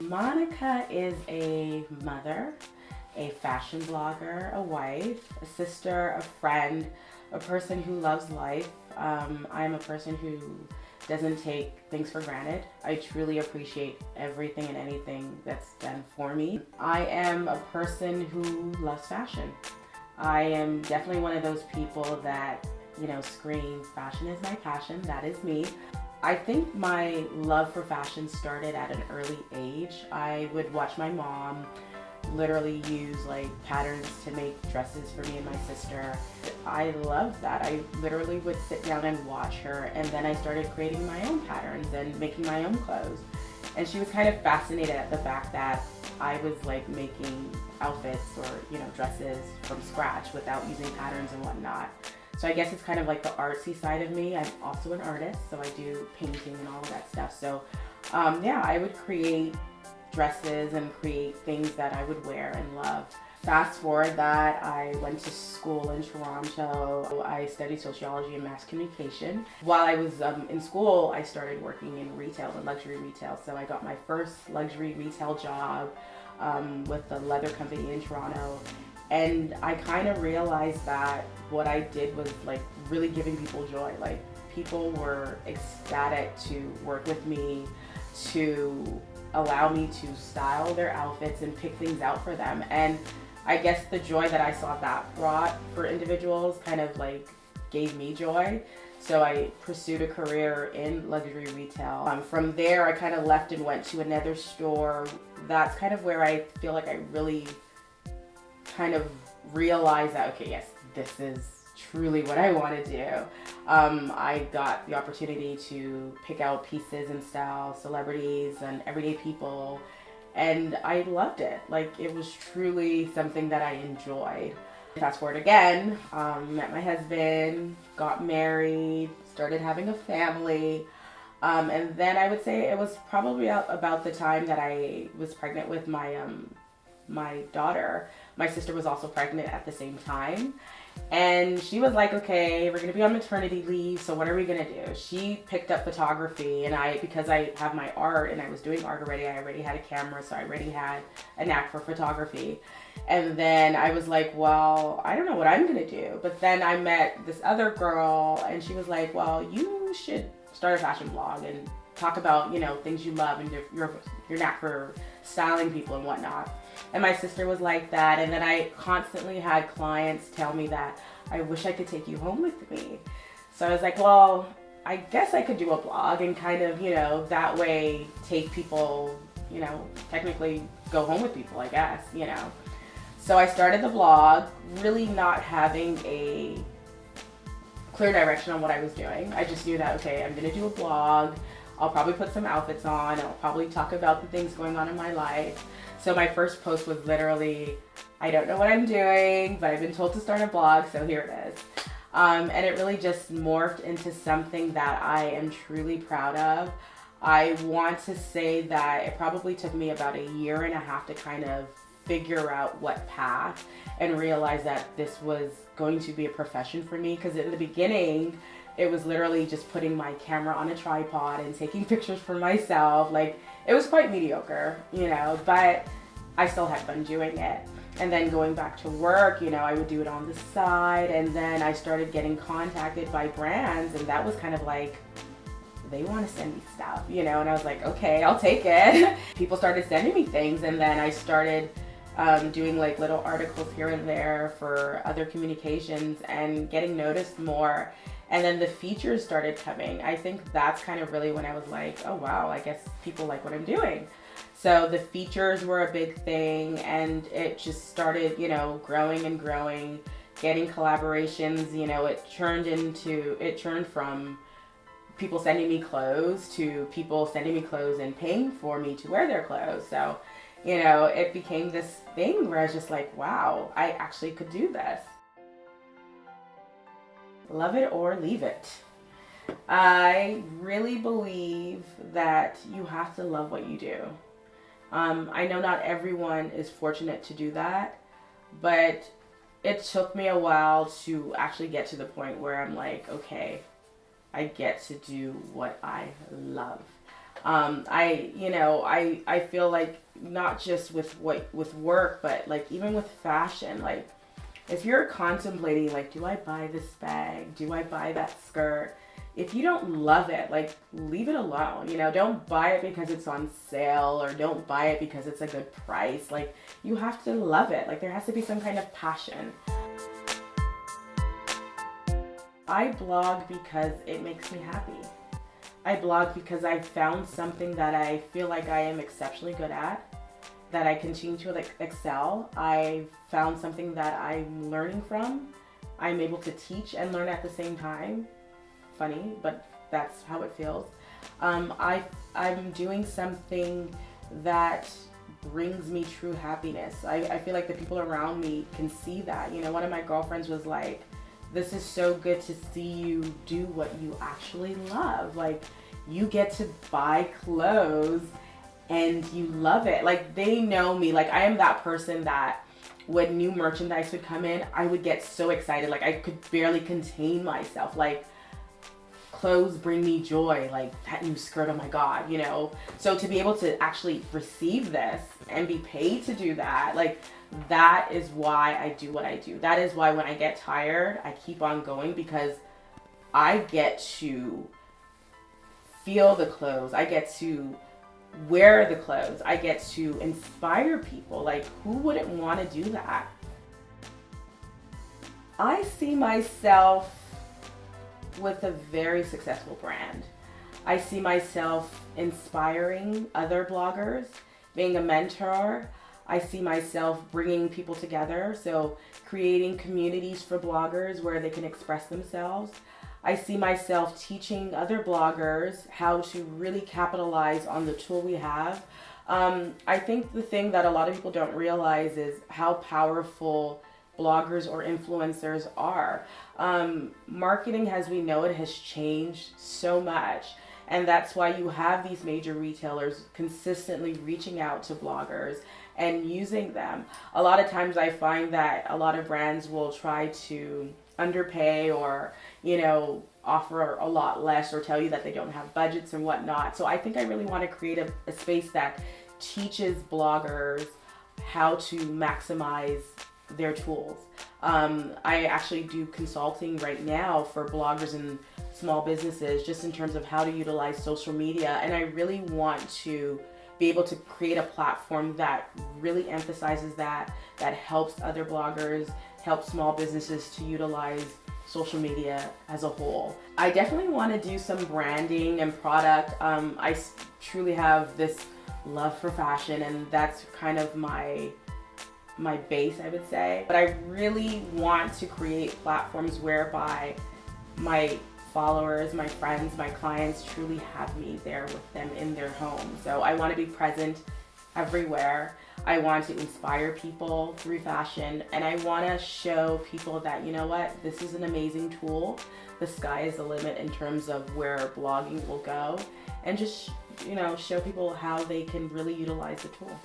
Monica is a mother, a fashion blogger, a wife, a sister, a friend, a person who loves life. I'm a person who doesn't take things for granted. I truly appreciate everything and anything that's done for me. I am a person who loves fashion. I am definitely one of those people that, scream, fashion is my passion. That is me. I think my love for fashion started at an early age. I would watch my mom literally use patterns to make dresses for me and my sister. I loved that. I literally would sit down and watch her, and then I started creating my own patterns and making my own clothes. And she was kind of fascinated at the fact that I was making outfits or dresses from scratch without using patterns and whatnot. So I guess it's kind of like the artsy side of me. I'm also an artist, so I do painting and all of that stuff. So yeah, I would create dresses and create things that I would wear and love. Fast forward that, I went to school in Toronto. I studied sociology and mass communication. While I was in school, I started working in retail, in luxury retail. So I got my first luxury retail job with the leather company in Toronto. And I kind of realized that what I did was really giving people joy. People were ecstatic to work with me, to allow me to style their outfits and pick things out for them. And I guess the joy that I saw that brought for individuals kind of gave me joy. So I pursued a career in luxury retail. From there, I kind of left and went to another store. That's kind of where I feel like I really kind of realized that, okay, yes, this is truly what I want to do. I got the opportunity to pick out pieces and style celebrities and everyday people, and I loved it. It was truly something that I enjoyed. Fast forward again, met my husband, got married, started having a family, and then I would say it was probably about the time that I was pregnant with my daughter. My sister was also pregnant at the same time. And she was like, okay, we're gonna be on maternity leave, so what are we gonna do? She picked up photography, and because I have my art and I was doing art already, I already had a camera, so I already had a knack for photography. And then I was like, well, I don't know what I'm gonna do. But then I met this other girl, and she was like, well, you should start a fashion blog and talk about, things you love and your knack for styling people and whatnot. And my sister was like that, and then I constantly had clients tell me that I wish I could take you home with me. So I was like, well, I guess I could do a blog and kind of, that way take people, technically go home with people, I guess, So I started the blog, really not having a clear direction on what I was doing. I just knew that, okay, I'm gonna do a blog. I'll probably put some outfits on, and I'll probably talk about the things going on in my life. So my first post was literally, I don't know what I'm doing, but I've been told to start a blog, so here it is. And it really just morphed into something that I am truly proud of. I want to say that it probably took me about a year and a half to kind of figure out what path and realize that this was going to be a profession for me, because in the beginning, it was literally just putting my camera on a tripod and taking pictures for myself. It was quite mediocre, but I still had fun doing it. And then going back to work, I would do it on the side, and then I started getting contacted by brands, and that was kind of they want to send me stuff, and I was like, okay, I'll take it. People started sending me things, and then I started doing little articles here and there for other communications and getting noticed more. And then the features started coming. I think that's kind of really when I was like, oh wow, I guess people like what I'm doing. So the features were a big thing, and it just started, growing and growing, getting collaborations. It turned from people sending me clothes to people sending me clothes and paying for me to wear their clothes. So, it became this thing where I was just like, wow, I actually could do this. Love it or leave it. I really believe that you have to love what you do. I know not everyone is fortunate to do that, but it took me a while to actually get to the point where I'm like, okay, I get to do what I love. I feel like not just with work, but like even with fashion, like if you're contemplating like, do I buy this bag? Do I buy that skirt? If you don't love it, like leave it alone. Don't buy it because it's on sale, or don't buy it because it's a good price. Like you have to love it. Like there has to be some kind of passion. I blog because it makes me happy. I blog because I found something that I feel like I am exceptionally good at, that I continue to excel. I found something that I'm learning from. I'm able to teach and learn at the same time. Funny, but that's how it feels. I'm doing something that brings me true happiness. I feel like the people around me can see that. One of my girlfriends was like, this is so good to see you do what you actually love. Like you get to buy clothes and you love it. Like they know me. Like I am that person that when new merchandise would come in, I would get so excited. Like I could barely contain myself. Like clothes bring me joy, like that new skirt, oh my God, So to be able to actually receive this and be paid to do that, like that is why I do what I do. That is why when I get tired, I keep on going, because I get to feel the clothes. I get to wear the clothes. I get to inspire people. Like who wouldn't want to do that? I see myself with a very successful brand. I see myself inspiring other bloggers, being a mentor. I see myself bringing people together, so creating communities for bloggers where they can express themselves. I see myself teaching other bloggers how to really capitalize on the tool we have. I think the thing that a lot of people don't realize is how powerful bloggers or influencers are. Marketing as we know it has changed so much, and that's why you have these major retailers consistently reaching out to bloggers and using them. A lot of times I find that a lot of brands will try to underpay or offer a lot less, or tell you that they don't have budgets and whatnot. So I think I really want to create a space that teaches bloggers how to maximize their tools. I actually do consulting right now for bloggers and small businesses, just in terms of how to utilize social media. And I really want to be able to create a platform that really emphasizes that helps other bloggers, helps small businesses to utilize social media as a whole. I definitely want to do some branding and product. I truly have this love for fashion, and that's kind of my base, I would say. But I really want to create platforms whereby my followers, my friends, my clients truly have me there with them in their home. So I want to be present everywhere. I want to inspire people through fashion, and I want to show people that, you know what, this is an amazing tool. The sky is the limit in terms of where blogging will go, and just, show people how they can really utilize the tool.